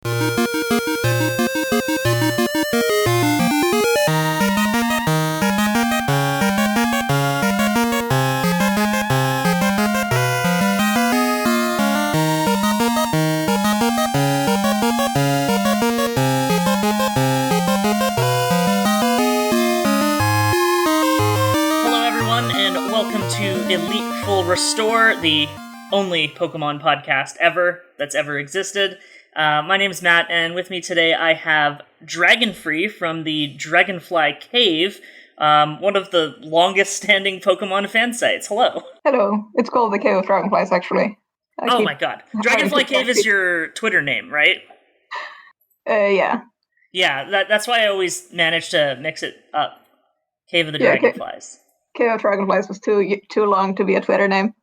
Elite Full Restore, the only Pokemon podcast ever that's ever existed. My name's Matt, and with me today I have Dragonflies from the Dragonfly Cave, one of the longest-standing Pokemon fan sites. Hello. Hello. It's called the Cave of Dragonflies, actually. Oh my god. Dragonfly Cave is your Twitter name, right? Yeah. Yeah, that's why I always manage to mix it up. Cave of the Dragonflies. Cave of Dragonflies was too long to be a Twitter name.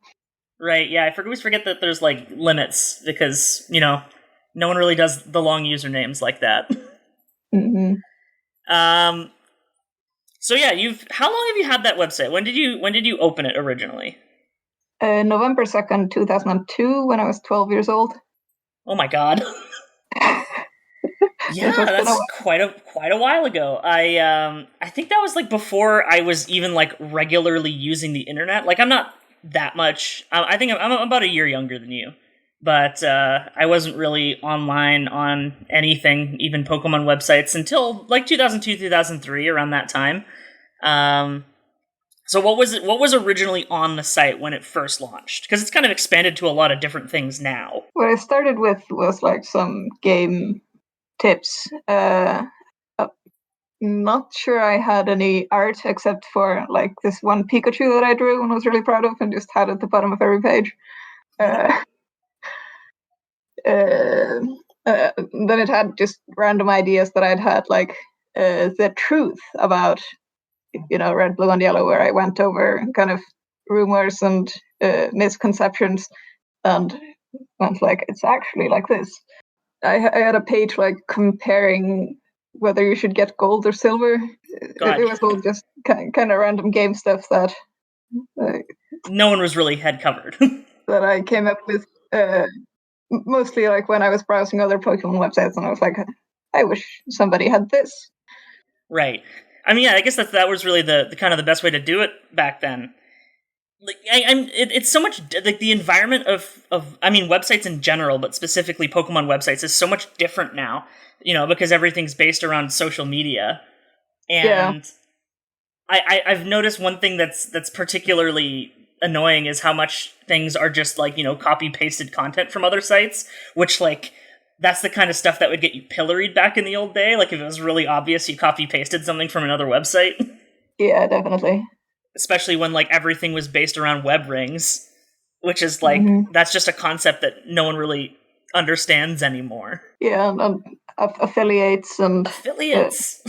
Right, yeah, I always forget that there's, limits, because, no one really does the long usernames like that. Mm-hmm. So yeah, how long have you had that website? When did you open it originally? November 2nd, 2002, when I was 12 years old. Oh my god. Yeah, that's quite a while ago. I think that was before I was even regularly using the internet. I'm not that much. I think I'm about a year younger than you, but I wasn't really online on anything, even Pokemon websites, until 2002, 2003, around that time. So what was originally on the site when it first launched? Because it's kind of expanded to a lot of different things now. What I started with was some game tips. Not sure I had any art except for this one Pikachu that I drew and was really proud of and just had at the bottom of every page. Then it had just random ideas that I'd had, the truth about Red, Blue, and Yellow, where I went over kind of rumors and misconceptions and went it's actually like this. I had a page comparing whether you should get gold or silver. It was all just kind of random game stuff that no one was really head covered. that I came up with mostly when I was browsing other Pokemon websites, and I was I wish somebody had this. Right. I mean, yeah, I guess that was really the kind of the best way to do it back then. It's so much the environment of websites in general, but specifically Pokemon websites is so much different now, because everything's based around social media. And yeah. I've noticed one thing that's particularly annoying is how much things are just copy pasted content from other sites, which that's the kind of stuff that would get you pilloried back in the old day. If it was really obvious you copy pasted something from another website. Yeah, definitely. Especially when everything was based around web rings, which is that's just a concept that no one really understands anymore. Yeah, and affiliates and affiliates.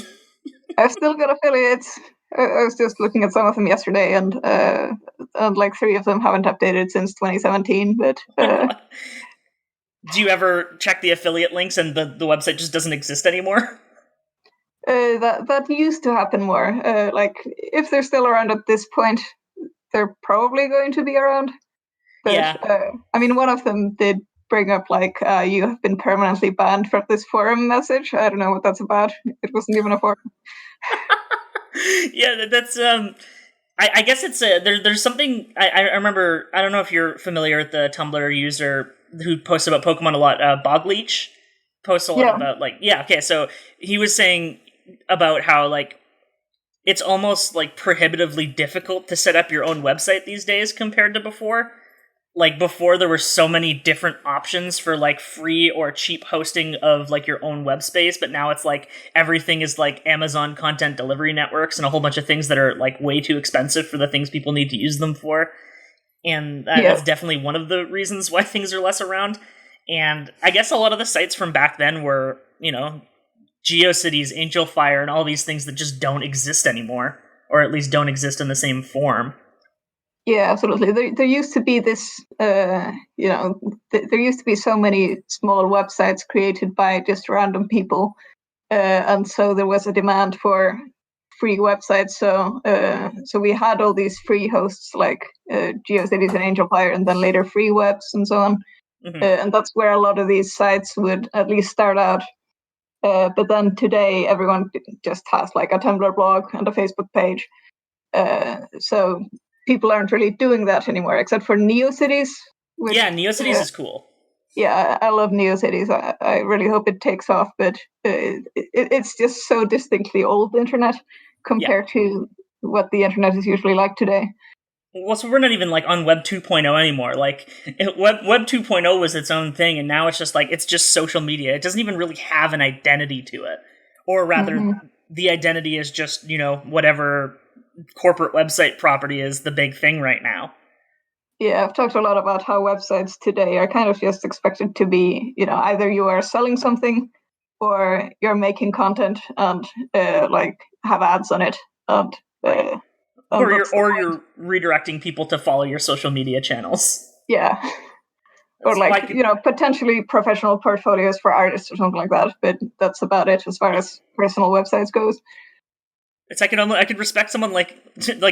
I've still got affiliates. I was just looking at some of them yesterday, and 3 of them haven't updated since 2017. But do you ever check the affiliate links and the website just doesn't exist anymore? That used to happen more. If they're still around at this point, they're probably going to be around. But, yeah. One of them did bring up you have been permanently banned from this forum message. I don't know what that's about. It wasn't even a forum. Yeah, that's I guess it's there's something I remember. I don't know if you're familiar with the Tumblr user who posts about Pokemon a lot. Bogleach posts a lot about okay. So he was saying about how it's almost prohibitively difficult to set up your own website these days compared to before. Before there were so many different options for free or cheap hosting of your own web space, but now it's everything is Amazon content delivery networks and a whole bunch of things that are way too expensive for the things people need to use them for. And that's definitely one of the reasons why things are less around. And I guess a lot of the sites from back then were, GeoCities, Angel Fire, and all these things that just don't exist anymore, or at least don't exist in the same form. Yeah, absolutely. There used to be this, there used to be so many small websites created by just random people, and so there was a demand for free websites. So we had all these free hosts GeoCities and Angel Fire, and then later free webs and so on. and that's where a lot of these sites would at least start out. But then today, everyone just has like a Tumblr blog and a Facebook page. So people aren't really doing that anymore, except for NeoCities. Yeah, NeoCities is cool. Yeah, I love NeoCities. I really hope it takes off, but it's just so distinctly old internet compared to what the internet is usually like today. Well, so we're not even like on Web 2.0 anymore. Like Web 2.0 was its own thing, and now it's just social media. It doesn't even really have an identity to it, or rather, the identity is just whatever corporate website property is the big thing right now. Yeah, I've talked a lot about how websites today are kind of just expected to be, either you are selling something or you're making content and like have ads on it, and or you're redirecting people to follow your social media channels. Yeah. Or like potentially professional portfolios for artists or something like that, but that's about it as far as personal websites goes. It's I could respect someone like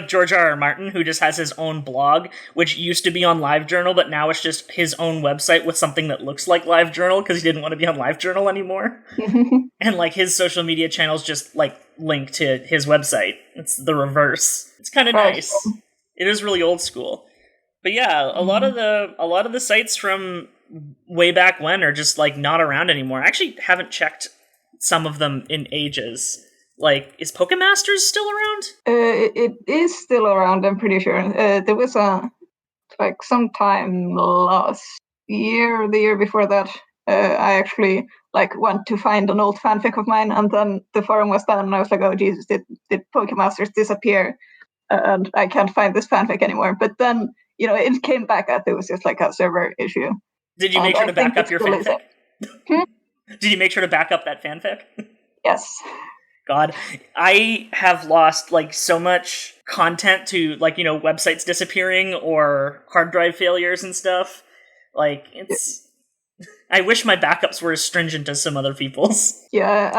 George R.R. Martin, who just has his own blog, which used to be on LiveJournal, but now it's just his own website with something that looks like LiveJournal because he didn't want to be on LiveJournal anymore. And like his social media channels just like link to his website. It's the reverse. It's kind of nice. It is really old school. But yeah, a lot of the sites from way back when are just like not around anymore. I actually haven't checked some of them in ages. Like, is Pokemasters still around? It is still around, I'm pretty sure. There was sometime last year or the year before that, I actually went to find an old fanfic of mine, and then the forum was down, and I was like, oh Jesus, did Pokemasters disappear? And I can't find this fanfic anymore. But then, it came back up. It was just like a server issue. Did you make sure to back up your fanfic? Did you make sure to back up that fanfic? Yes. God, I have lost so much content to websites disappearing or hard drive failures and stuff. It's. I wish my backups were as stringent as some other people's. Yeah,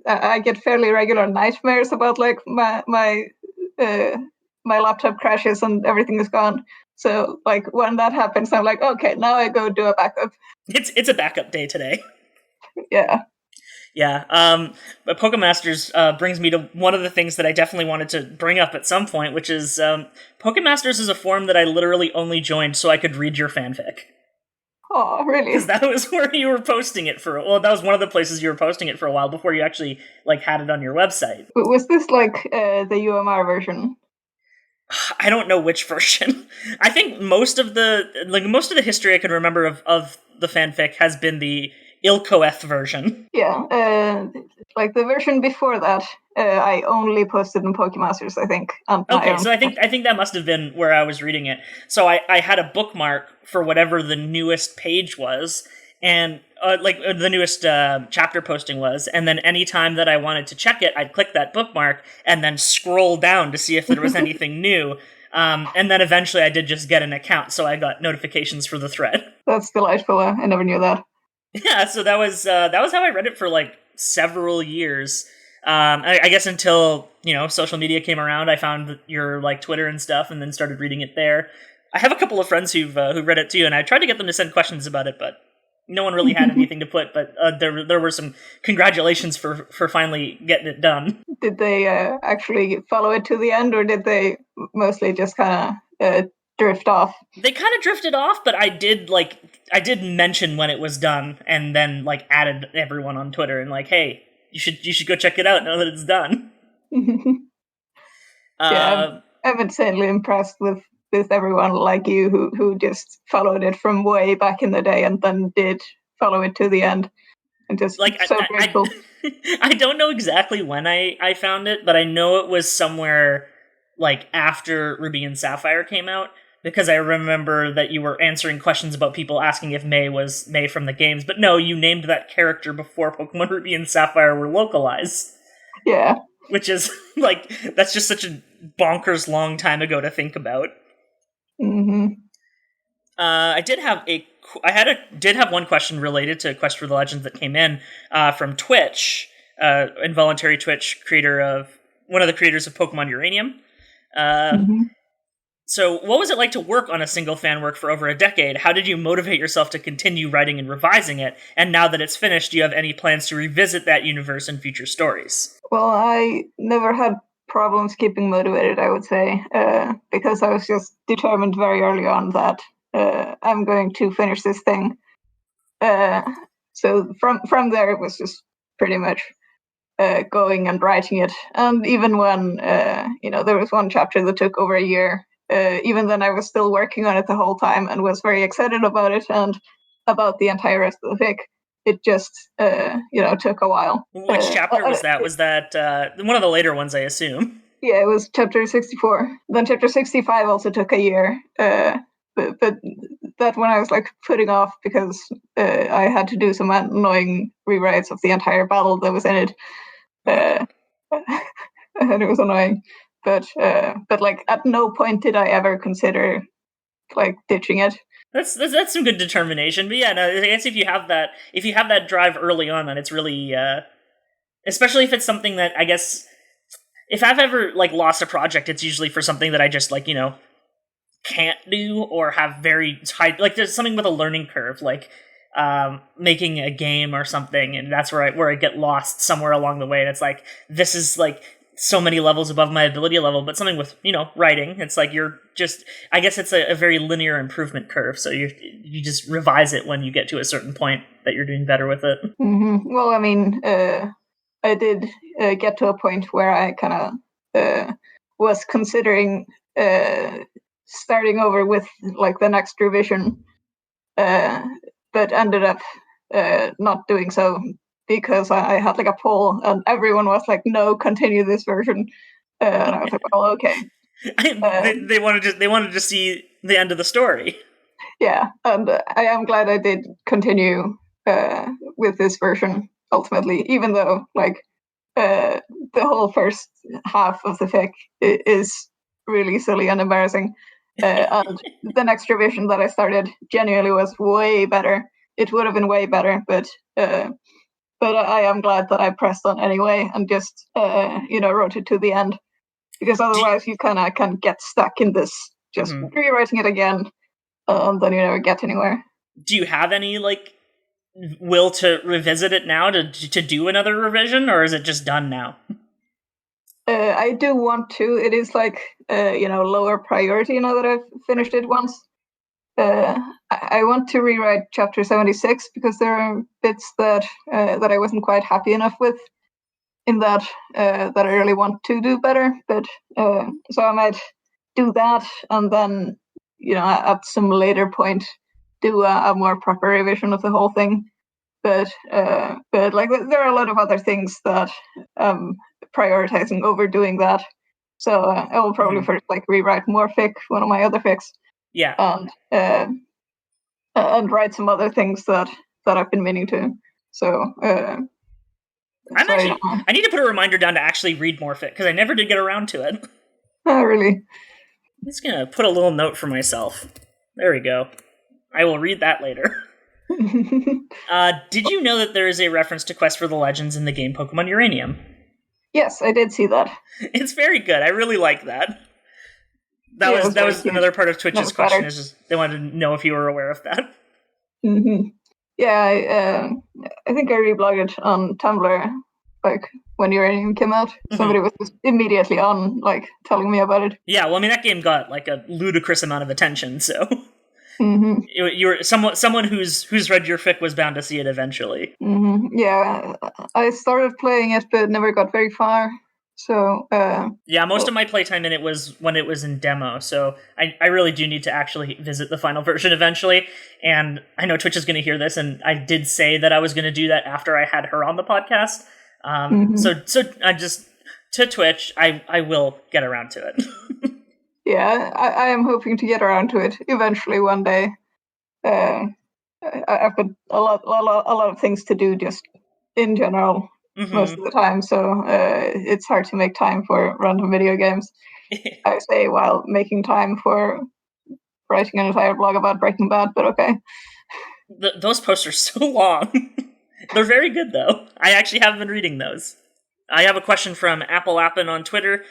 I get fairly regular nightmares about my laptop crashes and everything is gone. So when that happens, I'm like, okay, now I go do a backup. It's a backup day today. Yeah. Yeah, but Pokemasters brings me to one of the things that I definitely wanted to bring up at some point, which is Pokemasters is a forum that I literally only joined so I could read your fanfic. Oh, really? Because that was where you were posting it for. Well, that was one of the places you were posting it for a while before you actually had it on your website. Was this the UMR version? I don't know which version. I think most of the history I can remember of the fanfic has been the Ilkoeth version. Yeah, the version before that, I only posted in Pokemasters, I think. Okay, so I think that must have been where I was reading it. So I had a bookmark for whatever the newest page was, and the newest chapter posting was, and then any time that I wanted to check it, I'd click that bookmark and then scroll down to see if there was anything new. And then eventually I did just get an account, so I got notifications for the thread. That's delightful. I never knew that. Yeah, so that was how I read it for several years. I guess until social media came around, I found your Twitter and stuff, and then started reading it there. I have a couple of friends who read it too, and I tried to get them to send questions about it, but no one really had anything to put. But there were some congratulations for finally getting it done. Did they actually follow it to the end, or did they mostly just kind of drift off? They kind of drifted off, but I did mention when it was done, and then added everyone on Twitter and hey, you should go check it out now that it's done. Yeah, I'm insanely impressed with everyone like you who just followed it from way back in the day and then did follow it to the end. And just so grateful. I don't know exactly when I found it, but I know it was somewhere after Ruby and Sapphire came out. Because I remember that you were answering questions about people asking if May was May from the games. But no, you named that character before Pokemon Ruby and Sapphire were localized. Yeah. Which is, that's just such a bonkers long time ago to think about. Mm-hmm. I did have one question related to Quest for the Legends that came in from Twitch, involuntary Twitch creator one of the creators of Pokemon Uranium. So, what was it like to work on a single fan work for over a decade? How did you motivate yourself to continue writing and revising it? And now that it's finished, do you have any plans to revisit that universe in future stories? Well, I never had problems keeping motivated, I would say, because I was just determined very early on that I'm going to finish this thing. So from there, it was just pretty much going and writing it. And even when there was one chapter that took over a year, even then I was still working on it the whole time and was very excited about it and about the entire rest of the fic. It just took a while. Which chapter was that? Was that one of the later ones, I assume? Yeah, it was chapter 64. Then chapter 65 also took a year. But that one I was like putting off because I had to do some annoying rewrites of the entire battle that was in it. And it was annoying. But like at no point did I ever consider like ditching it. That's some good determination. But yeah, no, I guess if you have that drive early on, then it's really especially if it's something that I guess if I've ever like lost a project, it's usually for something that I just like, can't do or have very high, like there's something with a learning curve, like making a game or something, and that's where I get lost somewhere along the way. And it's like this is like so many levels above my ability level, but something with writing, it's like you're just, I guess it's a very linear improvement curve. So you just revise it when you get to a certain point that you're doing better with it. Mm-hmm. Well, I mean, I did get to a point where I kind of was considering starting over with like the next revision, but ended up not doing so because I had like a poll and everyone was like, no, continue this version. And I was like, well, okay. They wanted to see the end of the story. Yeah, and I am glad I did continue with this version ultimately, even though like the whole first half of the fic is really silly and embarrassing. And the next revision that I started genuinely was way better. It would have been way better, but I am glad that I pressed on anyway and just wrote it to the end, because otherwise you kind of can get stuck in this just rewriting it again, and then you never get anywhere. Do you have any like will to revisit it now to do another revision, or is it just done now? I do want to. It is like lower priority now that I've finished it once. I want to rewrite chapter 76 because there are bits that I wasn't quite happy enough with in that that I really want to do better. But so I might do that, and then at some later point do a more proper revision of the whole thing. But like there are a lot of other things that prioritizing over doing that. So I will probably first like rewrite more fic, one of my other fics. Yeah. And write some other things that I've been meaning to. So I need to put a reminder down to actually read more fic because I never did get around to it. Oh, really? I'm just gonna put a little note for myself. There we go. I will read that later. Did you know that there is a reference to Quest for the Legends in the game Pokemon Uranium? Yes, I did see that. It's very good. I really like that. That was another part of Twitch's question. Is just they wanted to know if you were aware of that. Mm-hmm. Yeah, I think I reblogged it on Tumblr like when Uranium came out. Somebody was just immediately on like telling me about it. Yeah, well, I mean that game got like a ludicrous amount of attention, so you're someone who's read your fic was bound to see it eventually. Yeah, I started playing it but never got very far. So most of my playtime in it was when it was in demo, so I really do need to actually visit the final version eventually. And I know Twitch is going to hear this, and I did say that I was going to do that after I had her on the podcast. So I just to Twitch, I will get around to it. Yeah, I am hoping to get around to it eventually one day. I've got a lot of things to do just in general. Most of the time, so it's hard to make time for random video games. I say while making time for writing an entire blog about Breaking Bad, but okay. Those posts are so long. They're very good, though. I actually have been reading those. I have a question from Apple Appin on Twitter.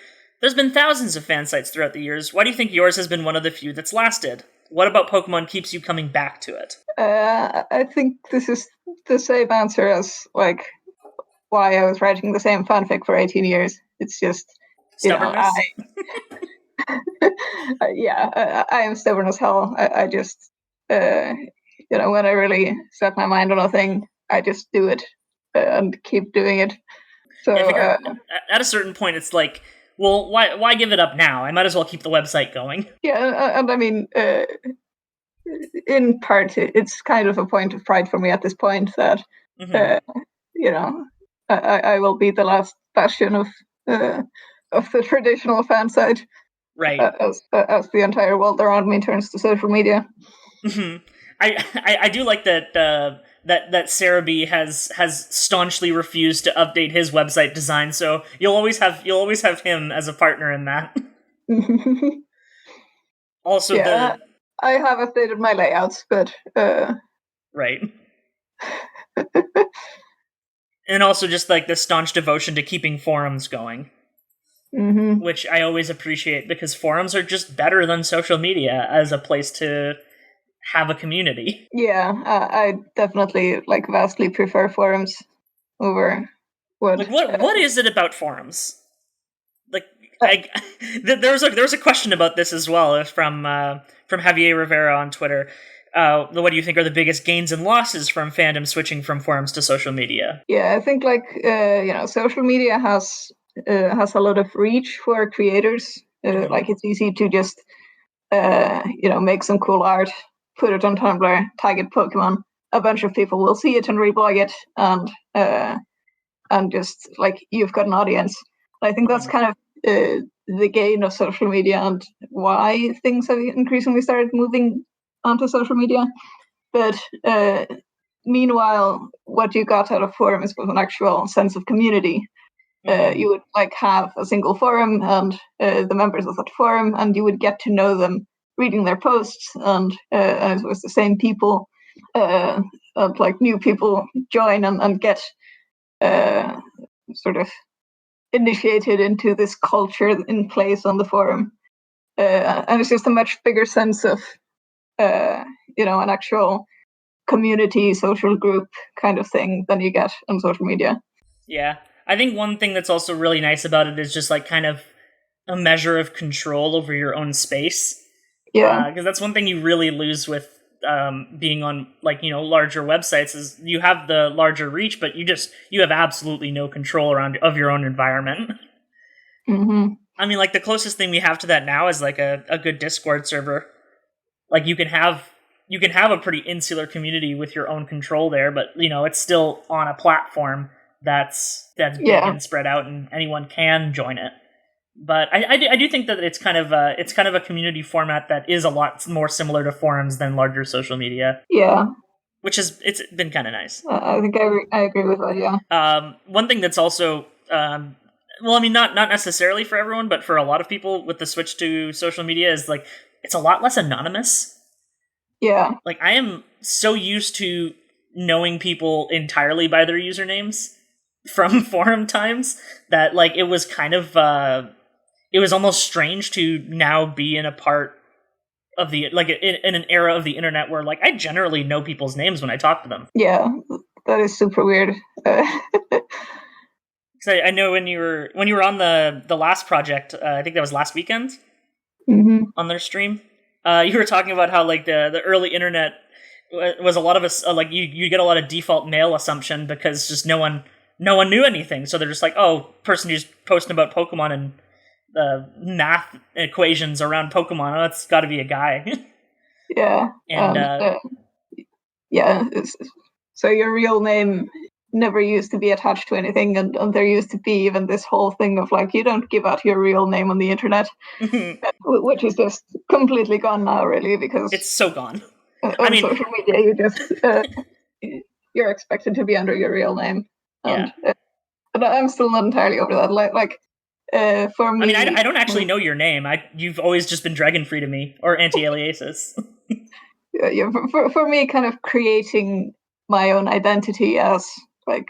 There's been thousands of fan sites throughout the years. Why do you think yours has been one of the few that's lasted? What about Pokemon keeps you coming back to it? I think this is the same answer as like why I was writing the same fanfic for 18 years. It's just stubbornness. I am stubborn as hell. I just when I really set my mind on a thing, I just do it and keep doing it. So at a certain point, it's like, well, why give it up now? I might as well keep the website going. Yeah, and I mean, in part, it's kind of a point of pride for me at this point that, I will be the last bastion of the traditional fan site, right? As the entire world around me turns to social media. Mm-hmm. I do like that. That Sarah B has staunchly refused to update his website design, so you'll always have him as a partner in that. Also, I have updated my layouts, but right. And also just like the staunch devotion to keeping forums going, which I always appreciate because forums are just better than social media as a place to have a community. Yeah, I definitely vastly prefer forums over what is it about forums? There was a question about this as well from Javier Rivera on Twitter. What do you think are the biggest gains and losses from fandom switching from forums to social media? Yeah, I think social media has a lot of reach for creators. It's easy to just make some cool art, put it on Tumblr, tag it Pokemon. A bunch of people will see it and reblog it, and just you've got an audience. I think that's kind of the gain of social media and why things have increasingly started moving onto social media. But meanwhile, what you got out of forums was an actual sense of community. You would have a single forum and the members of that forum, and you would get to know them reading their posts, and it was the same people, and new people join and get sort of initiated into this culture in place on the forum, and it's just a much bigger sense of an actual community, social group kind of thing than you get on social media. Yeah, I think one thing that's also really nice about it is just kind of a measure of control over your own space. Yeah, because that's one thing you really lose with being on larger websites is you have the larger reach, but you have absolutely no control of your own environment. I mean, the closest thing we have to that now is a good Discord server. You can have a pretty insular community with your own control there, but it's still on a platform that's big and spread out, and anyone can join it. But I do think that it's kind of a community format that is a lot more similar to forums than larger social media. Yeah, it's been kind of nice. I think I agree with that. Yeah. One thing that's also not necessarily for everyone, but for a lot of people with the switch to social media is it's a lot less anonymous. Yeah. I am so used to knowing people entirely by their usernames from forum times that it was kind of it was almost strange to now be in a part of the in an era of the internet where I generally know people's names when I talk to them. Yeah, that is super weird. I know when you were on the last project, I think that was last weekend on their stream. You were talking about how the early internet was a lot of us you get a lot of default male assumption because just no one knew anything, so they're just person who's posting about Pokemon and the math equations around Pokemon. Oh, that's got to be a guy. Yeah, and so your real name never used to be attached to anything, and there used to be even this whole thing of you don't give out your real name on the internet, which is just completely gone now, really, because it's so gone. On social media, you just you're expected to be under your real name, and I'm still not entirely over that. For me, I don't actually know your name. You've always just been Dragonfree to me, or Anti-Aliasis. Yeah, for me, kind of creating my own identity as I'm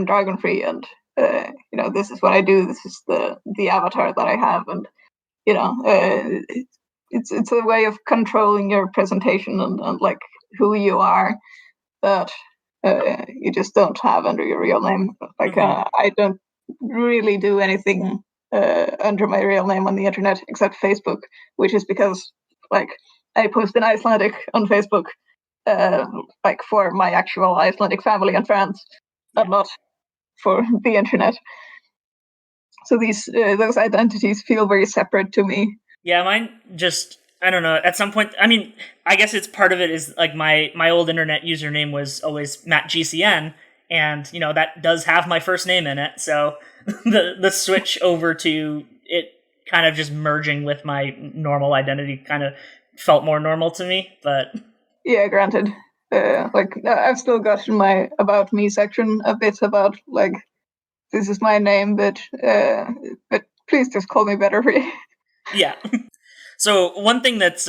Dragonfree, and this is what I do. This is the avatar that I have, and it's a way of controlling your presentation and like who you are that you just don't have under your real name. Like I don't really do anything under my real name on the internet except Facebook, which is because like I post in Icelandic on Facebook, like for my actual Icelandic family and friends, and not for the internet. So those identities feel very separate to me. Yeah, mine just, I don't know, at some point, I mean, I guess it's part of it is like my old internet username was always MattGCN, and, that does have my first name in it, so the switch over to it kind of just merging with my normal identity kind of felt more normal to me, but... Yeah, granted. I've still got in my About Me section a bit about, like, this is my name, but please just call me Betterfree. Yeah. So one thing that's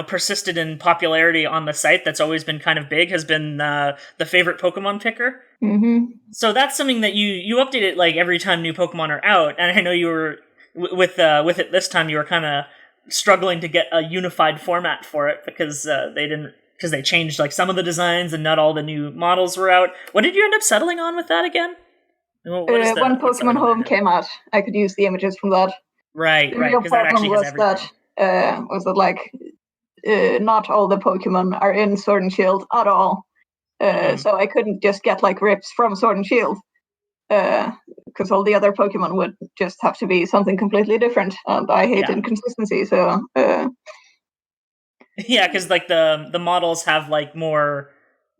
persisted in popularity on the site that's always been kind of big has been the favorite Pokemon picker. Mm-hmm. So that's something that you update it like every time new Pokemon are out, and I know you were with it this time you were kind of struggling to get a unified format for it because they changed like some of the designs and not all the new models were out. What did you end up settling on with that again? When Pokemon Home came out, I could use the images from that. Right, because that actually has everything. Not all the Pokemon are in Sword and Shield at all. So I couldn't just get like rips from Sword and Shield, because all the other Pokemon would just have to be something completely different, and I hate inconsistency. So yeah, because like the models have like more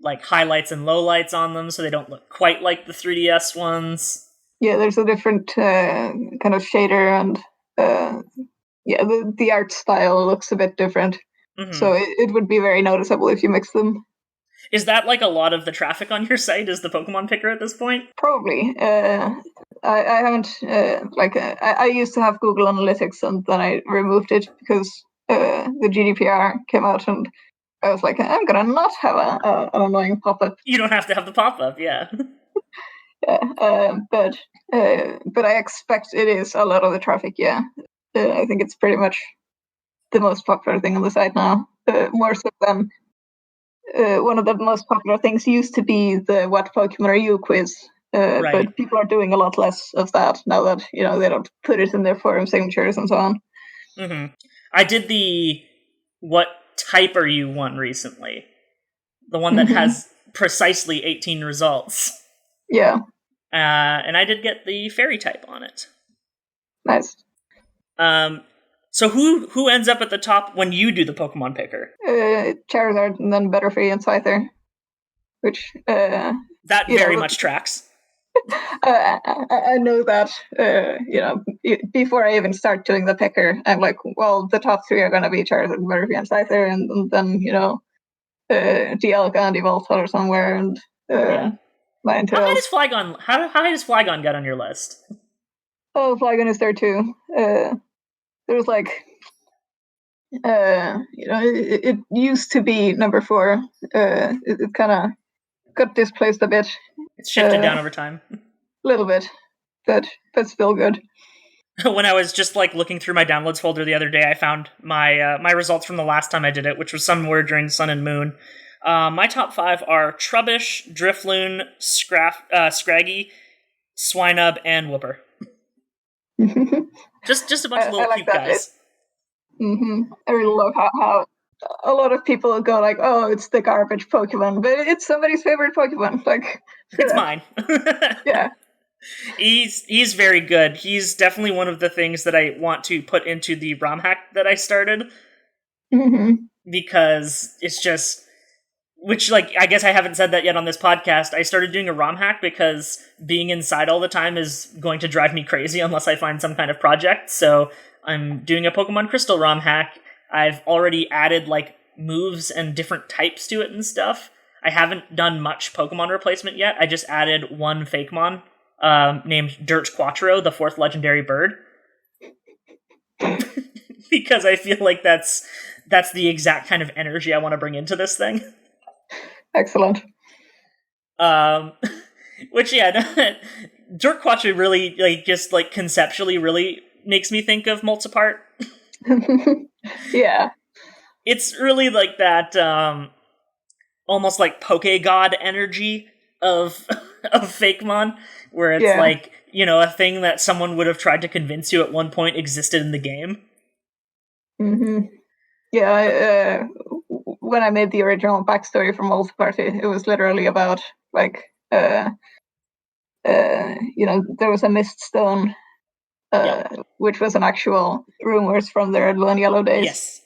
like highlights and lowlights on them, so they don't look quite like the 3DS ones. Yeah, there's a different kind of shader, and the art style looks a bit different. Mm-hmm. So it would be very noticeable if you mix them. Is that like a lot of the traffic on your site, is the Pokemon picker at this point? Probably. I haven't, I used to have Google Analytics, and then I removed it because the GDPR came out, and I was like, I'm going to not have an annoying pop-up. You don't have to have the pop-up, yeah. But I expect it is a lot of the traffic, yeah. I think it's pretty much the most popular thing on the site now, more so than one of the most popular things used to be the What Pokemon Are You quiz, right. But people are doing a lot less of that now that they don't put it in their forum signatures and so on. Mm-hmm. I did the What Type Are You one recently, the one that has precisely 18 results. Yeah. And I did get the Fairy type on it. Nice. So who ends up at the top when you do the Pokemon picker? Charizard, and then Betterfree and Scyther, which that very much tracks. I know that. Before I even start doing the picker, I'm like, well, the top three are going to be Charizard, Betterfree, and Scyther, and then Dialga and Evolta or somewhere, and How high does Flygon get on your list? Oh, Flygon is there too. There's like, it used to be number 4. It kind of got displaced a bit. It's shifted down over time. A little bit, but still good. When I was just like looking through my downloads folder the other day, I found my my results from the last time I did it, which was somewhere during Sun and Moon. My top 5 are Trubbish, Drifloon, Scraggy, Swinub, and Whooper. just a bunch of little cute guys. I really love how a lot of people go like, "Oh, it's the garbage Pokemon," but it's somebody's favorite Pokemon. Like, it's mine. Yeah, he's very good. He's definitely one of the things that I want to put into the ROM hack that I started, because it's just. Which, like, I guess I haven't said that yet on this podcast. I started doing a ROM hack because being inside all the time is going to drive me crazy unless I find some kind of project. So I'm doing a Pokemon Crystal ROM hack. I've already added, like, moves and different types to it and stuff. I haven't done much Pokemon replacement yet. I just added one Fakemon named Dirt Quattro, the 4th legendary bird. Because I feel like that's the exact kind of energy I want to bring into this thing. Excellent. Which, yeah, Dorkquacha really, like, just, like, conceptually really makes me think of Multipart. Yeah. It's really like that, almost like Poke-God energy of Fakemon, where it's like, you know, a thing that someone would have tried to convince you at one point existed in the game. Mm-hmm. Yeah, when I made the original backstory for Multipart, it was literally about, like, you know, there was a mist stone, which was an actual rumors from the red, blue, and yellow days. Yes.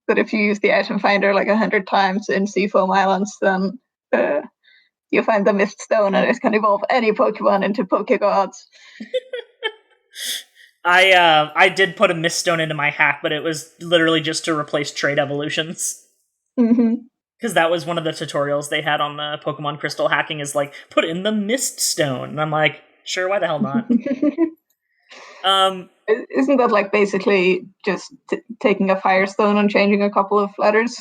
That if you use the item finder like 100 times in Seafoam Islands, then you find the mist stone, and it can evolve any Pokemon into Pokegods. I did put a mist stone into my hack, but it was literally just to replace trait evolutions. Mm-hmm. Because that was one of the tutorials they had on the Pokemon Crystal hacking, is like, put in the mist stone. And I'm like, sure, why the hell not? Isn't that like basically just taking a Firestone and changing a couple of letters?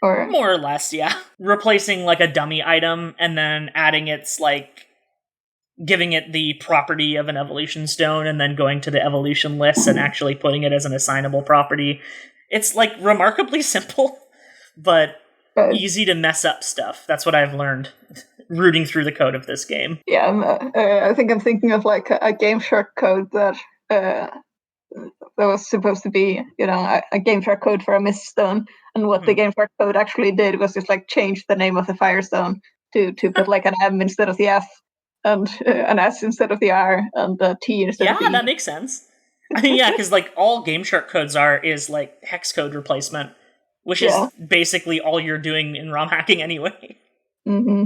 Or more or less, yeah. Replacing like a dummy item and then adding its, like, giving it the property of an evolution stone and then going to the evolution list and actually putting it as an assignable property. It's, like, remarkably simple, but easy to mess up stuff. That's what I've learned rooting through the code of this game. Yeah, I think I'm thinking of like a Game Shark code that was supposed to be, you know, a Game Shark code for a mist stone, and what the Game Shark code actually did was just like change the name of the Firestone to put like an M instead of the F, and an S instead of the R, and a T instead of the E. Yeah, that makes sense. I mean, yeah, because like all Game Shark codes is like hex code replacement, which is basically all you're doing in ROM hacking anyway. Mm-hmm.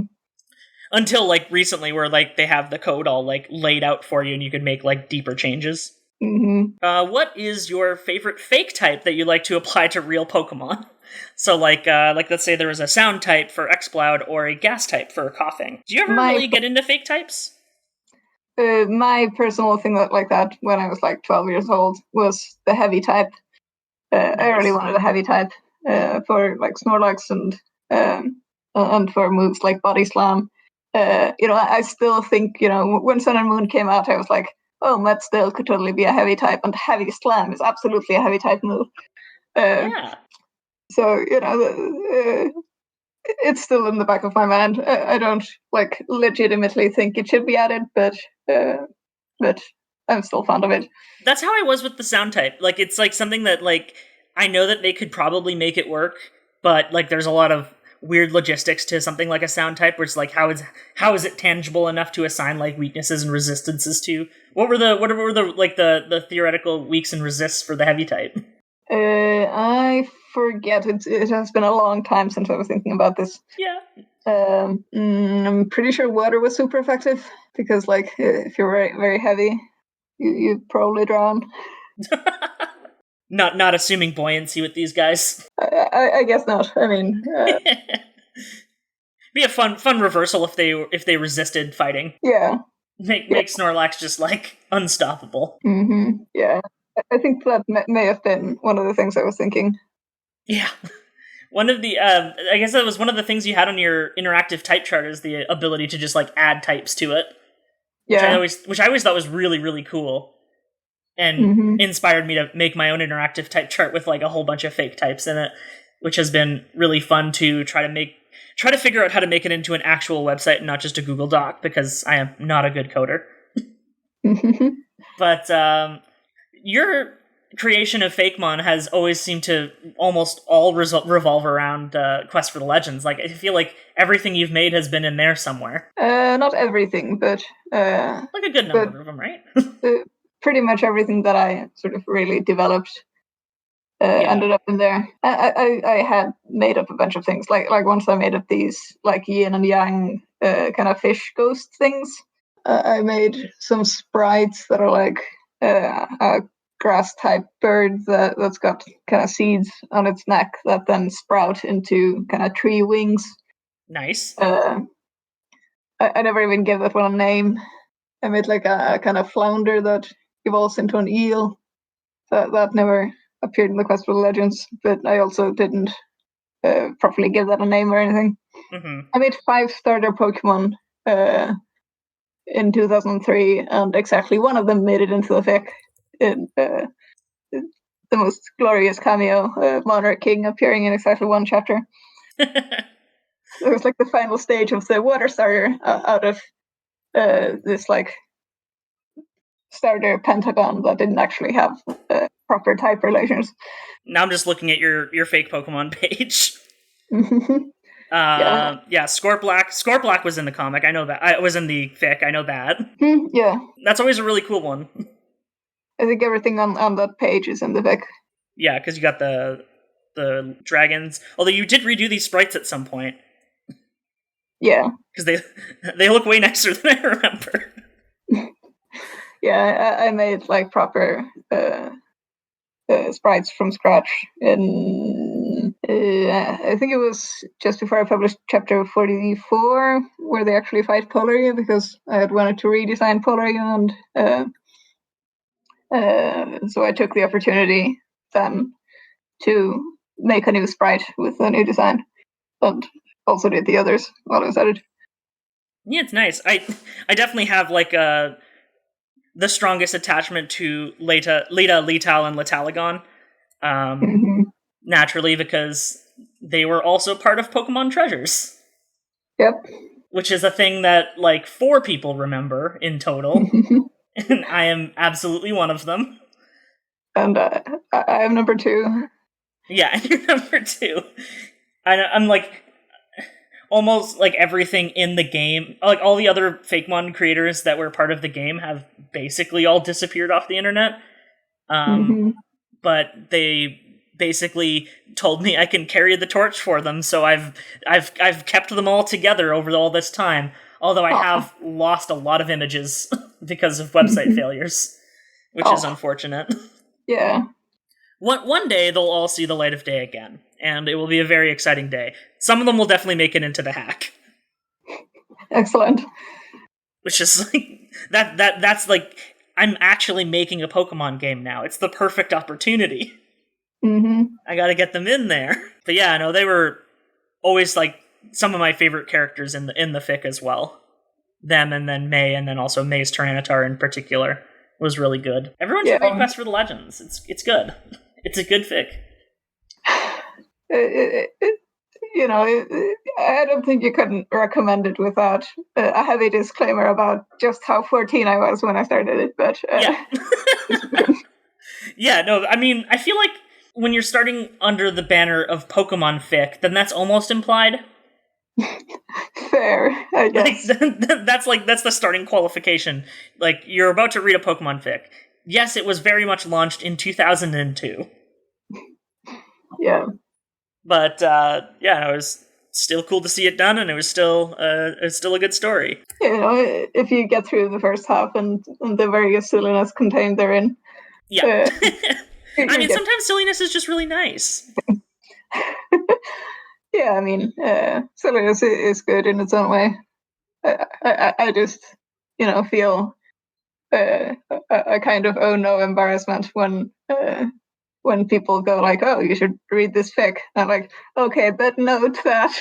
Until like recently, where like they have the code all like laid out for you, and you can make like deeper changes. Mm-hmm. What is your favorite fake type that you like to apply to real Pokemon? So like let's say there was a sound type for Exploud or a gas type for coughing. Do you ever really get into fake types? My personal thing like that when I was like 12 years old was the heavy type. Nice. I really wanted a heavy type for like Snorlax and for moves like Body Slam. You know, I still think, you know, when Sun and Moon came out, I was like, oh, Mudstill could totally be a heavy type, and Heavy Slam is absolutely a heavy type move. Yeah. So, you know, it's still in the back of my mind. I don't like legitimately think it should be added, but I'm still fond of it. That's how I was with the sound type. Like, it's like something that like I know that they could probably make it work, but like there's a lot of weird logistics to something like a sound type, where it's like how is it tangible enough to assign like weaknesses and resistances to? What were the like the theoretical weaks and resists for the heavy type? I forget. It has been a long time since I was thinking about this. Yeah. I'm pretty sure water was super effective, because like if you're very, very heavy, you probably drown. Not assuming buoyancy with these guys. I guess not. I mean, be a fun reversal if they resisted fighting. Yeah. Make Snorlax just like unstoppable. Mm-hmm. Yeah, I think that may have been one of the things I was thinking. Yeah. One of the, I guess that was one of the things you had on your interactive type chart, is the ability to just like add types to it. Yeah. Which I always thought was really, really cool. And inspired me to make my own interactive type chart with like a whole bunch of fake types in it, which has been really fun to try to figure out how to make it into an actual website and not just a Google Doc, because I am not a good coder. But your creation of Fakemon has always seemed to almost all revolve around Quest for the Legends. Like, I feel like everything you've made has been in there somewhere. Not everything, but like a good number of them, right? Pretty much everything that I sort of really developed ended up in there. I had made up a bunch of things. Like once I made up these like yin and yang kind of fish ghost things. I made some sprites that are like a grass type bird that's got kind of seeds on its neck that then sprout into kind of tree wings. Nice. I never even gave that one a name. I made like a kind of flounder that evolves into an eel. That never appeared in the Quest for the Legends, but I also didn't properly give that a name or anything. I made 5 starter Pokemon in 2003, and exactly one of them made it into the fic in the most glorious cameo, Monarch King appearing in exactly one chapter. It was like the final stage of the water starter out of this like starter pentagon that didn't actually have proper type relations. Now I'm just looking at your fake Pokemon page. Yeah. Scorplack was in the comic. I know that. I was in the fic. I know that. Yeah. That's always a really cool one. I think everything on that page is in the fic. Yeah, because you got the dragons. Although you did redo these sprites at some point. Yeah. Because they look way nicer than I remember. Yeah, I made like proper sprites from scratch in I think it was just before I published chapter 44 where they actually fight Polaria, because I had wanted to redesign Polaria, and so I took the opportunity then to make a new sprite with a new design, and also did the others while I was at it. Yeah, it's nice. I definitely have like the strongest attachment to Lita, Letal, and Letalagon. Naturally, because they were also part of Pokemon Treasures. Yep. Which is a thing that like 4 people remember in total. And I am absolutely one of them. And I am number 2. Yeah, and you're number 2. I'm like almost like everything in the game, like all the other Fakemon creators that were part of the game have basically all disappeared off the internet. But they basically told me I can carry the torch for them, so I've kept them all together over all this time. Although I have lost a lot of images because of website failures, which is unfortunate. Yeah. One day they'll all see the light of day again, and it will be a very exciting day. Some of them will definitely make it into the hack. Excellent. Which is like that's like I'm actually making a Pokemon game now. It's the perfect opportunity. I gotta get them in there. But yeah, no, they were always like some of my favorite characters in the fic as well. Them, and then May, and then also May's Tyranitar in particular was really good. Everyone should read Quest for the Legends. It's good. It's a good fic. I don't think you couldn't recommend it without a heavy disclaimer about just how 14 I was when I started it. But yeah. Yeah, no, I mean, I feel like when you're starting under the banner of Pokemon fic, then that's almost implied. Fair, I guess. That's the starting qualification. Like, you're about to read a Pokemon fic. Yes, it was very much launched in 2002. Yeah. But it was still cool to see it done, and it was still a good story. If you get through the first half and the various silliness contained therein. Yeah. I mean, sometimes silliness is just really nice. Yeah, I mean, silliness is good in its own way. I just, feel a kind of oh no embarrassment when people go like, oh, you should read this fic. I'm like, okay, but note that.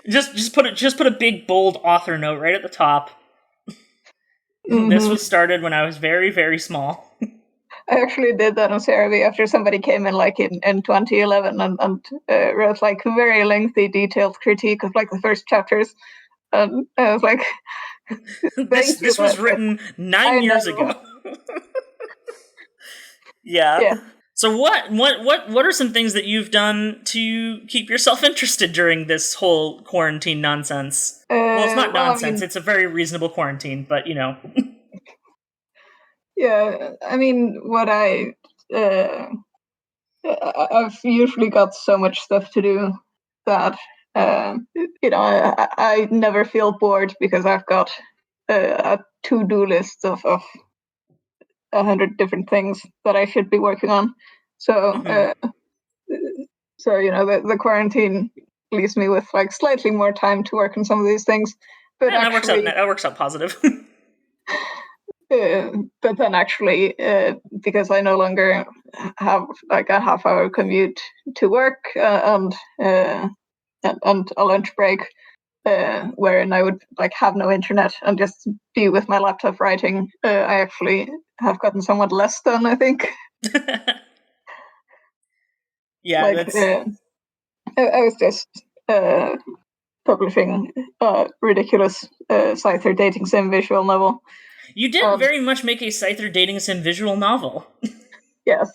just put a big bold author note right at the top. This was started when I was very, very small. I actually did that on CRV after somebody came in like in 2011 and wrote like a very lengthy, detailed critique of like the first chapters. And I was like, this was written 9 years ago. Yeah. So what are some things that you've done to keep yourself interested during this whole quarantine nonsense? Well, it's not nonsense. It's a very reasonable quarantine, but Yeah, I mean, what I've usually got so much stuff to do that I never feel bored because I've got a to-do list of 100 different things that I should be working on. So, the quarantine leaves me with like slightly more time to work on some of these things. But yeah, that works out positive. But then actually, because I no longer have like a half-hour commute to work and a lunch break, wherein I would like have no internet and just be with my laptop writing. I actually have gotten somewhat less done, I think. Yeah, like I was just publishing a ridiculous Scyther dating sim visual novel. You did very much make a Scyther dating sim visual novel. Yes.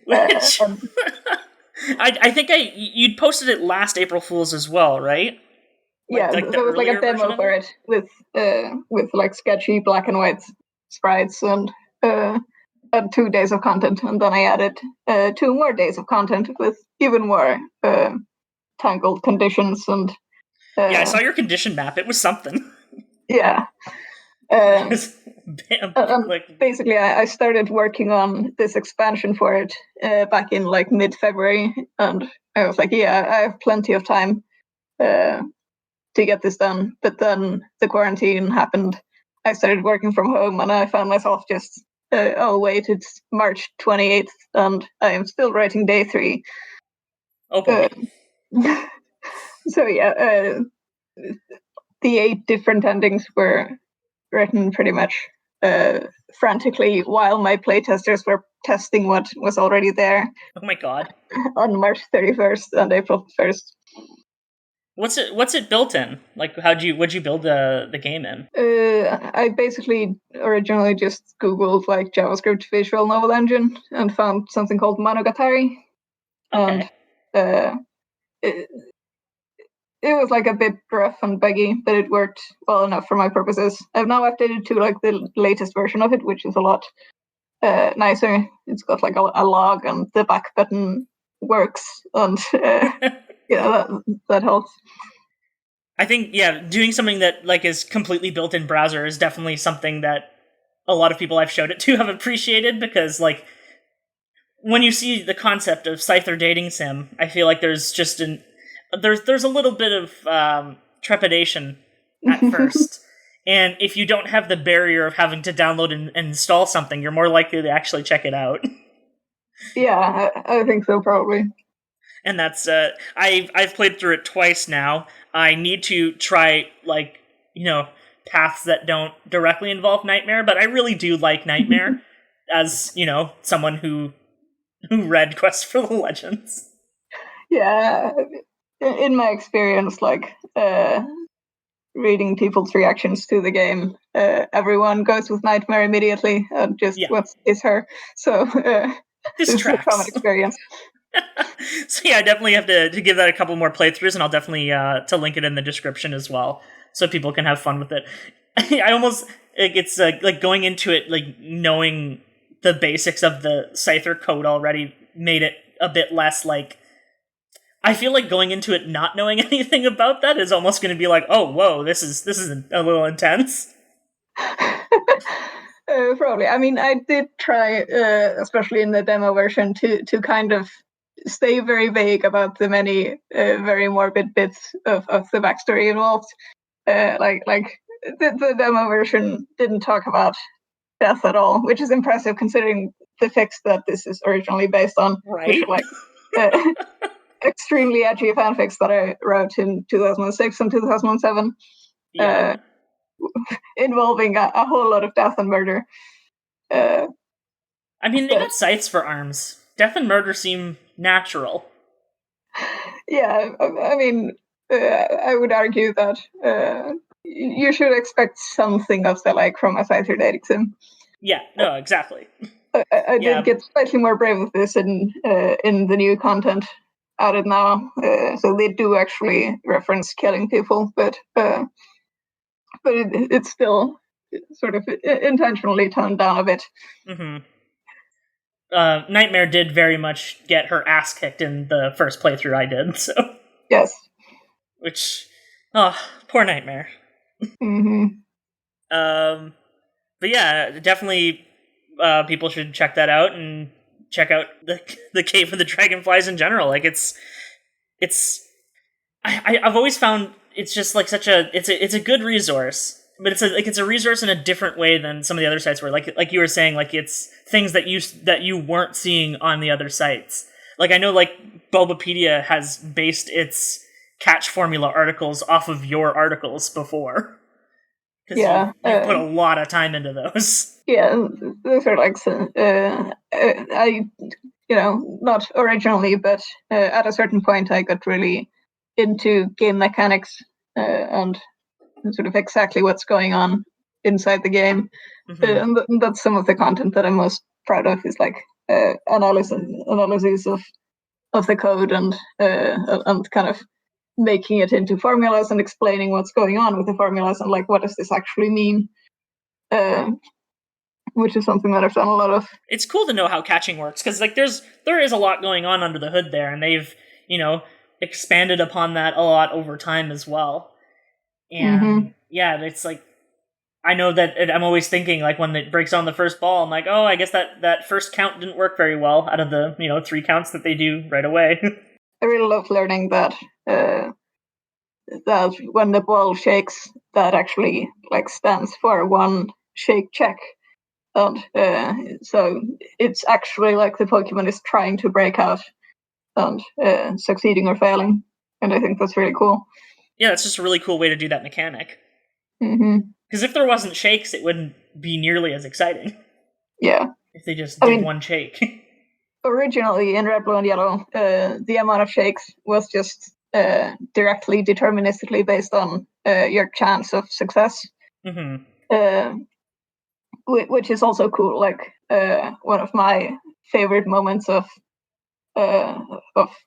Which I think you'd posted it last April Fool's as well, right? Yeah, there was like a demo for it with like sketchy black and white sprites and 2 days of content, and then I added 2 more days of content with even more tangled conditions and. Yeah, I saw your condition map. It was something. Yeah. Basically, I started working on this expansion for it back in like mid-February, and I was like, yeah, I have plenty of time to get this done. But then the quarantine happened. I started working from home, and I found myself just, oh wait, it's March 28th, and I am still writing day 3. Oh boy. So yeah, the 8 different endings were written pretty much frantically while my playtesters were testing what was already there. Oh my god. On March 31st and April 1st. What's it built in? Like, what'd you build the game in? I basically originally just Googled like JavaScript visual novel engine and found something called Monogatari. Okay. And it was like a bit rough and buggy, but it worked well enough for my purposes. I've now updated to like the latest version of it, which is a lot nicer. It's got like a log, and the back button works, and that helps. I think doing something that like is completely built in browser is definitely something that a lot of people I've showed it to have appreciated, because like when you see the concept of Scyther dating sim, I feel like there's just there's a little bit of trepidation at first. And if you don't have the barrier of having to download and install something, you're more likely to actually check it out. Yeah, I think so, probably. And that's I've played through it twice now. I need to try paths that don't directly involve Nightmare, but I really do like Nightmare as someone who read Quest for the Legends. Yeah, in my experience, like reading people's reactions to the game, everyone goes with Nightmare immediately and just what is her. So this is a common experience. So yeah, I definitely have to give that a couple more playthroughs, and I'll definitely to link it in the description as well, so people can have fun with it. I almost it's like going into it like knowing the basics of the Scyther code already made it a bit less like. I feel like going into it not knowing anything about that is almost going to be like, oh, whoa, this is a little intense. Probably. I mean, I did try, especially in the demo version, to kind of stay very vague about the many very morbid bits of the backstory involved. Like the demo version didn't talk about death at all, which is impressive considering the fics that this is originally based on. Right. Which are like extremely edgy fanfics that I wrote in 2006 and 2007. Yeah. Involving a whole lot of death and murder. I mean, they got scythes for arms. Death and murder seem natural. Yeah, I mean, I would argue that you should expect something of the like from a Scyther dating sim. Yeah, no, exactly. I did get slightly more brave with this in the new content added now, so they do actually reference killing people, but it's still sort of intentionally toned down a bit. Mm-hmm. Nightmare did very much get her ass kicked in the first playthrough I did, so. Yes. Which, poor Nightmare. Mm-hmm. But yeah, definitely people should check that out and check out the Cave of the Dragonflies in general. Like I've always found it's just like it's a good resource, but it's a resource in a different way than some of the other sites where like you were saying, like it's things that you weren't seeing on the other sites. Like I know like Bulbapedia has based its catch formula articles off of your articles before. Because Yeah, you put a lot of time into those. Yeah, those are like I, not originally, but at a certain point, I got really into game mechanics and sort of exactly what's going on inside the game. Mm-hmm. And that's some of the content that I'm most proud of, is like analysis of the code and kind of making it into formulas and explaining what's going on with the formulas and like what does this actually mean, which is something that I've done a lot of. It's cool to know how catching works, because like there is a lot going on under the hood there, and they've expanded upon that a lot over time as well. And yeah, it's like, I know that I'm always thinking, like, when it breaks on the first ball, I'm like, oh, I guess that first count didn't work very well out of the 3 counts that they do right away. I really love learning that that when the ball shakes, that actually like stands for one shake check, and so it's actually like the Pokemon is trying to break out and succeeding or failing, and I think that's really cool. Yeah, it's just a really cool way to do that mechanic. Mm-hmm. Because if there wasn't shakes, it wouldn't be nearly as exciting. Yeah. If they just did one shake. Originally in Red, Blue, and Yellow, the amount of shakes was just directly deterministically based on your chance of success. Mm-hmm. Which is also cool. Like one of my favorite moments of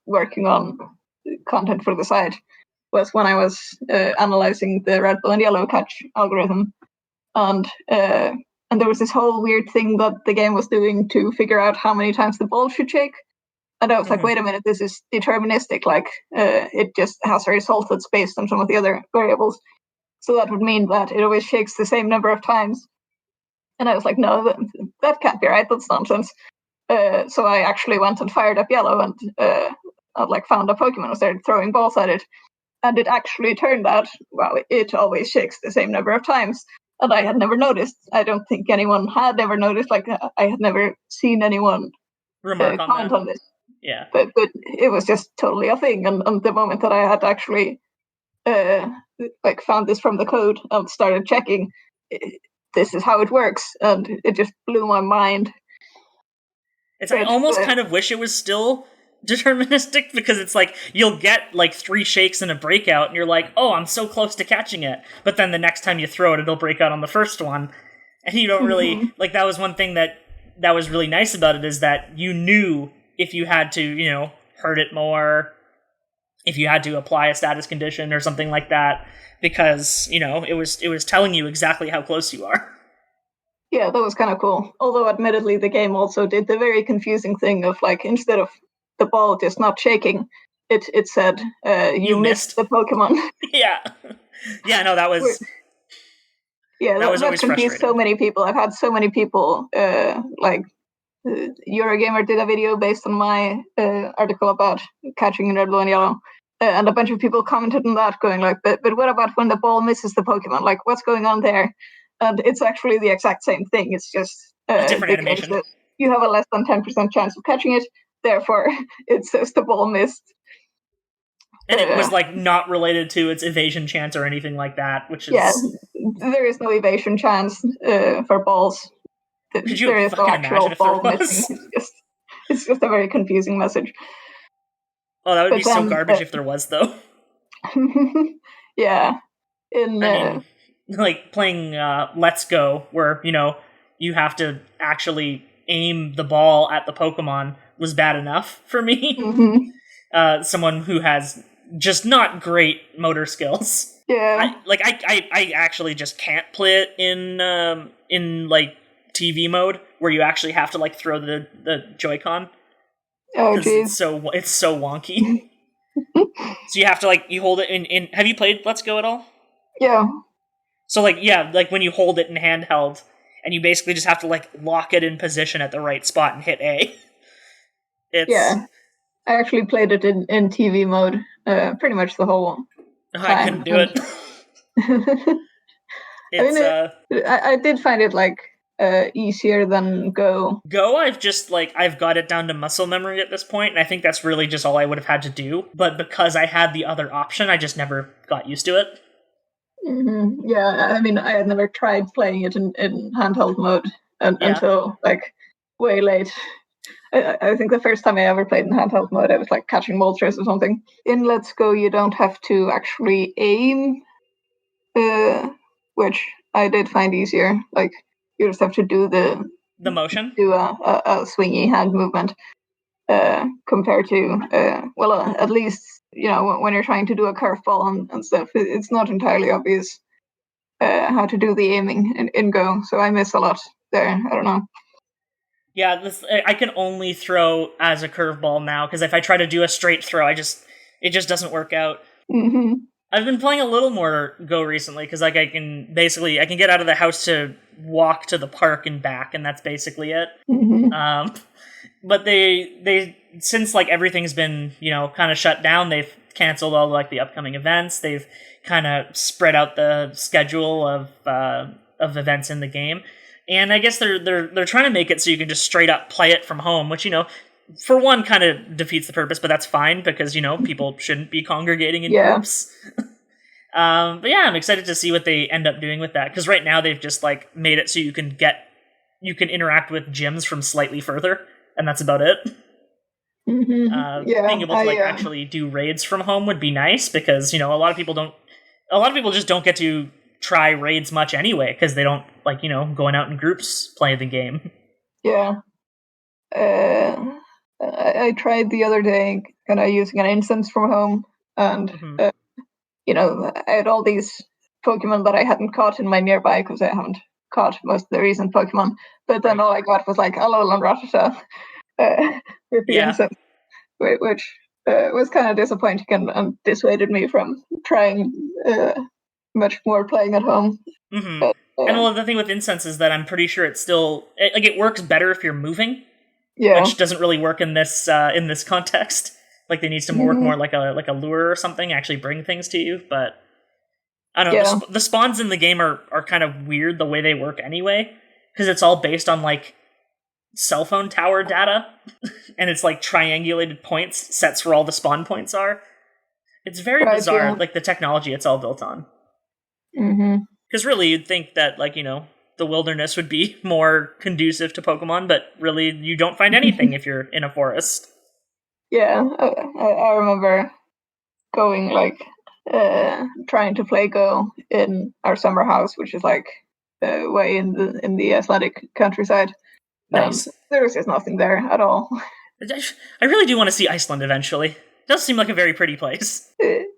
working on content for the site was when I was analyzing the Red, Blue, and Yellow catch algorithm, and there was this whole weird thing that the game was doing to figure out how many times the ball should shake. And I was like, wait a minute, this is deterministic. Like, it just has a result that's based on some of the other variables. So that would mean that it always shakes the same number of times. And I was like, no, that can't be right. That's nonsense. So I actually went and fired up Yellow and like found a Pokemon and started throwing balls at it. And it actually turned out, well, it always shakes the same number of times. And I had never noticed. I don't think anyone had ever noticed. Like, I had never seen anyone comment on this. Yeah. But it was just totally a thing. And the moment that I had actually like found this from the code and started checking, this is how it works. And it just blew my mind. I almost kind of wish it was still deterministic, because it's like you'll get like 3 shakes in a breakout and you're like, oh, I'm so close to catching it, but then the next time you throw it, it'll break out on the first one, and you don't really like. That was one thing that was really nice about it, is that you knew if you had to hurt it more, if you had to apply a status condition or something like that, because it was telling you exactly how close you are. Yeah, that was kind of cool. Although admittedly the game also did the very confusing thing of like, instead of the ball just not shaking, it said you missed the Pokemon. Yeah, no, that was that confused so many people. I've had so many people like Eurogamer did a video based on my article about catching in Red, Blue, and Yellow, and a bunch of people commented on that, going like, but what about when the ball misses the Pokemon? Like, what's going on there? And it's actually the exact same thing. It's just a different animation. You have a less than 10% chance of catching it. Therefore, it says the ball missed. And it was like not related to its evasion chance or anything like that, which is... Yeah, there is no evasion chance for balls. Could you fucking imagine if there was? It's just a very confusing message. Oh, that would be so garbage if there was, though. Yeah. I mean, like playing Let's Go, where, you have to actually aim the ball at the Pokemon, was bad enough for me. Someone who has just not great motor skills. Yeah. I actually just can't play it in like TV mode, where you actually have to like throw the Joy-Con. Oh, jeez. It's so wonky. So you have to like, you hold it in. Have you played Let's Go at all? Yeah. So like when you hold it in handheld, and you basically just have to like lock it in position at the right spot and hit A. Yeah. I actually played it in TV mode pretty much the whole time. I couldn't do it. I did find it like easier than Go? Go, I've got it down to muscle memory at this point, and I think that's really just all I would have had to do. But because I had the other option, I just never got used to it. Mm-hmm. Yeah, I mean, I had never tried playing it in handheld mode until like way late. I think the first time I ever played in handheld mode, I was like catching vultures or something. In Let's Go, you don't have to actually aim, which I did find easier. Like you just have to do the motion, do a swingy hand movement. Compared to at least when you're trying to do a curveball and stuff, it's not entirely obvious how to do the aiming in Go. So I miss a lot there. I don't know. Yeah, I can only throw as a curveball now, because if I try to do a straight throw, it just doesn't work out. Mm-hmm. I've been playing a little more Go recently, because like I can get out of the house to walk to the park and back, and that's basically it. Mm-hmm. But they since like everything's been kind of shut down, they've canceled all like the upcoming events. They've kind of spread out the schedule of events in the game. And I guess they're trying to make it so you can just straight up play it from home, which, for one, kind of defeats the purpose, but that's fine because, people shouldn't be congregating in groups. But yeah, I'm excited to see what they end up doing with that, because right now they've just like made it so you can interact with gyms from slightly further, and that's about it. Mm-hmm. Being able to actually do raids from home would be nice, because, a lot of people just don't get to try raids much anyway, because they don't like going out in groups playing the game. Yeah. I tried the other day kind of using an instance from home, and I had all these Pokemon that I hadn't caught in my nearby because I haven't caught most of the recent Pokemon, but then all I got was like Alolan and Rattata with the instance, which was kind of disappointing and dissuaded me from trying much more playing at home. Mm-hmm. And the thing with incense is that I'm pretty sure it's still it works better if you're moving, which doesn't really work in this context. Like, they need to work more like a lure or something, actually bring things to you. But I don't know. The spawns in the game are kind of weird the way they work anyway, because it's all based on like cell phone tower data, and it's like triangulated points sets where all the spawn points are. It's very bizarre, like the technology it's all built on. Because really, you'd think that like the wilderness would be more conducive to Pokemon, but really, you don't find anything if you're in a forest. Yeah, I remember going like trying to play Go in our summer house, which is like way in the Icelandic countryside. Nice. There was just nothing there at all. I really do want to see Iceland eventually. It does seem like a very pretty place.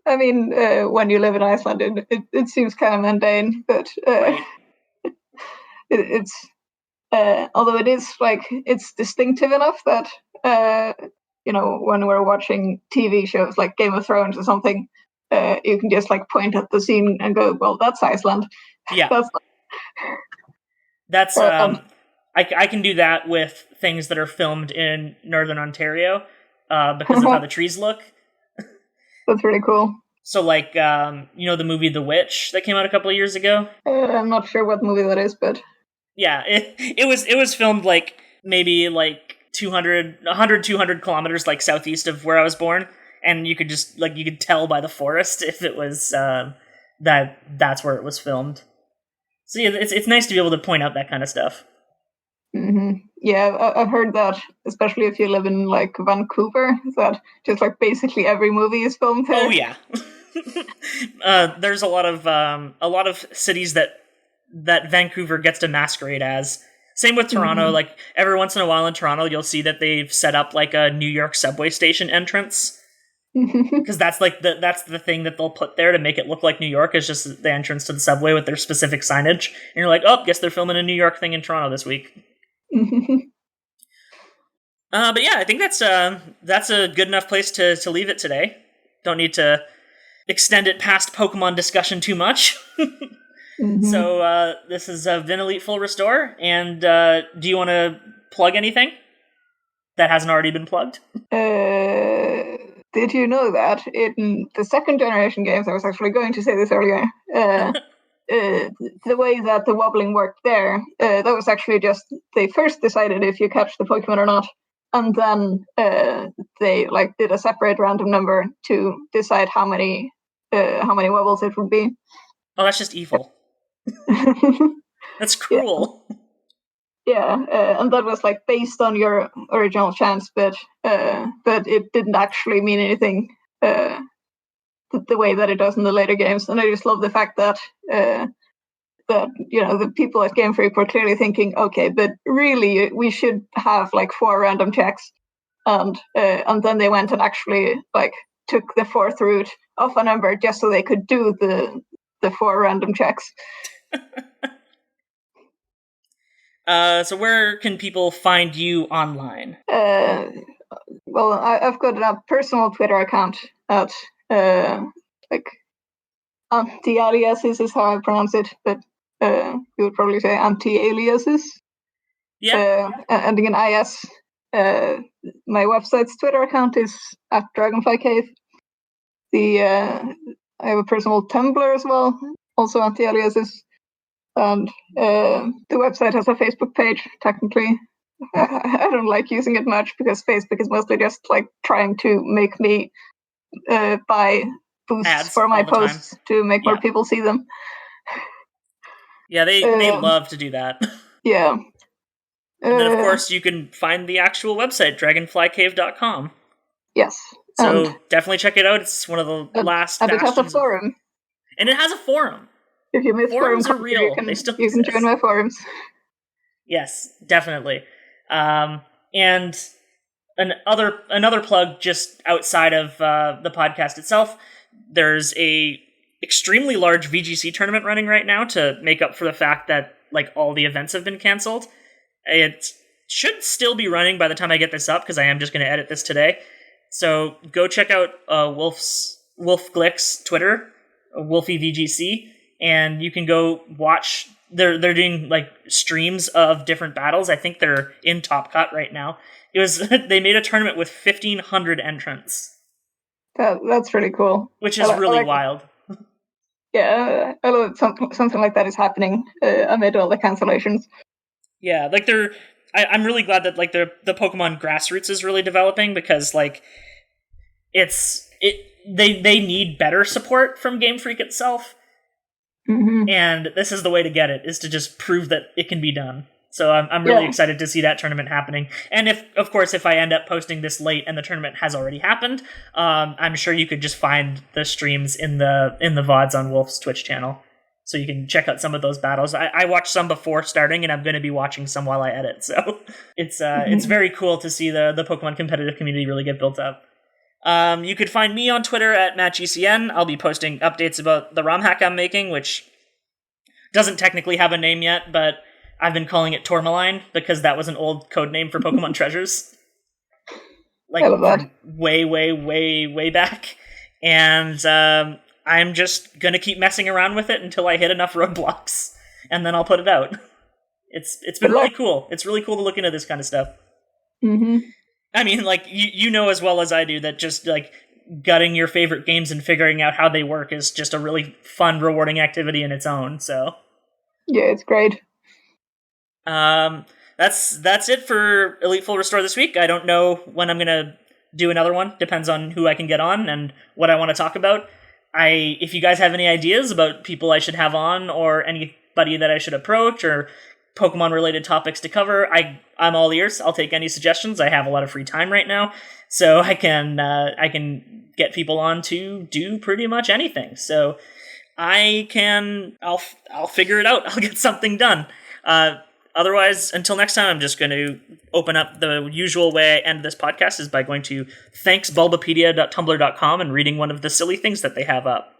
I mean, when you live in Iceland, it seems kind of mundane, but it's although it is like it's distinctive enough that when we're watching TV shows like Game of Thrones or something, you can just like point at the scene and go, "Well, that's Iceland." Yeah, that's I can do that with things that are filmed in Northern Ontario because of how the trees look. That's really cool. So, like, the movie The Witch that came out a couple of years ago? I'm not sure what movie that is, but... Yeah, it was filmed, like, maybe, like, 200 kilometers, like, southeast of where I was born, and you could just, like, you could tell by the forest if it was, that's where it was filmed. So, yeah, it's nice to be able to point out that kind of stuff. Mm-hmm. Yeah, I've heard that, especially if you live in like Vancouver, that just like basically every movie is filmed there. Oh yeah, there's a lot of cities that Vancouver gets to masquerade as. Same with Toronto. Mm-hmm. Like every once in a while in Toronto, you'll see that they've set up like a New York subway station entrance, because that's the thing that they'll put there to make it look like New York, is just the entrance to the subway with their specific signage. And you're like, oh, guess they're filming a New York thing in Toronto this week. But yeah, I think that's a good enough place to leave it today. Don't need to extend it past Pokemon discussion too much. Mm-hmm. So this has been Elite Full Restore, and do you want to plug anything that hasn't already been plugged? Did you know that in the second generation games, I was actually going to say this earlier, the way that the wobbling worked there, that was actually just they first decided if you catch the Pokemon or not, and then they like did a separate random number to decide how many wobbles it would be. Oh, that's just evil. That's cruel. Yeah, and that was like based on your original chance, but it didn't actually mean anything the way that it does in the later games. And I just love the fact that the people at Game Freak were clearly thinking, okay, but really we should have like 4 random checks, and then they went and actually like took the 4th root of a number just so they could do the 4 random checks. So where can people find you online? Well, I've got a personal Twitter account at like anti-aliases is how I pronounce it, but you would probably say anti-aliases. Yeah. Ending in IS. My website's Twitter account is at Dragonfly Cave. I have a personal Tumblr as well, also anti-aliases. And the website has a Facebook page, technically. I don't like using it much because Facebook is mostly just like trying to make me buy boosts Ads for my posts to make more people see them. Yeah, they love to do that. Yeah. And then, of course, you can find the actual website, dragonflycave.com. Yes. So definitely check it out. It's one of the last and it has a forum. And it has a forum. If you miss forums are real. They still exist. You can join my forums. Yes, definitely. And another plug just outside of the podcast itself, there's a extremely large VGC tournament running right now to make up for the fact that like all the events have been canceled. It should still be running by the time I get this up because I am just going to edit this today. So go check out Wolf Glick's Twitter, Wolfie VGC, and you can go watch. They're doing like streams of different battles. I think they're in Top Cut right now. They made a tournament with 1,500 entrants. That's really cool. Which is really wild. Yeah, I love something like that is happening amid all the cancellations. Yeah, like I'm really glad that like the Pokemon grassroots is really developing because like they need better support from Game Freak itself. Mm-hmm. And this is the way to get it, is to just prove that it can be done. So I'm really excited to see that tournament happening. And if I end up posting this late and the tournament has already happened, I'm sure you could just find the streams in the VODs on Wolf's Twitch channel. So you can check out some of those battles. I watched some before starting, and I'm going to be watching some while I edit. So it's very cool to see the Pokemon competitive community really get built up. You could find me on Twitter at MattGCN. I'll be posting updates about the ROM hack I'm making, which doesn't technically have a name yet, but I've been calling it Tourmaline because that was an old code name for Pokemon Treasures. Like way, way, way, way back. And I'm just going to keep messing around with it until I hit enough roadblocks, and then I'll put it out. It's been really cool. It's really cool to look into this kind of stuff. Mm-hmm. I mean, like, you know as well as I do that just, like, gutting your favorite games and figuring out how they work is just a really fun, rewarding activity in its own, so. Yeah, it's great. That's it for Elite Full Restore this week. I don't know when I'm going to do another one. Depends on who I can get on and what I want to talk about. If you guys have any ideas about people I should have on or anybody that I should approach or Pokemon-related topics to cover, I'm all ears. I'll take any suggestions. I have a lot of free time right now, so I can get people on to do pretty much anything. So I'll figure it out. I'll get something done. Otherwise, until next time, I'm just going to open up the usual way I end this podcast is by going to thanksbulbapedia.tumblr.com and reading one of the silly things that they have up.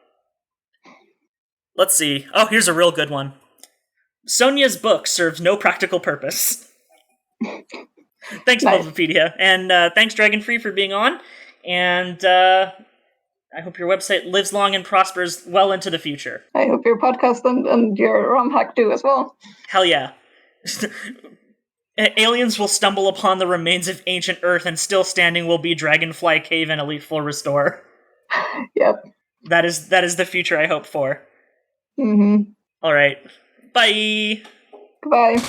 Let's see. Oh, here's a real good one. Sonia's book serves no practical purpose. Thanks, nice. Bulbapedia. And thanks, Dragonfree, for being on. And I hope your website lives long and prospers well into the future. I hope your podcast and your ROM hack do as well. Hell yeah. Aliens will stumble upon the remains of ancient Earth, and still standing will be Dragonfly Cave and Elite Full Restore. Yep. That is the future I hope for. Mm-hmm. All right. Bye. Goodbye.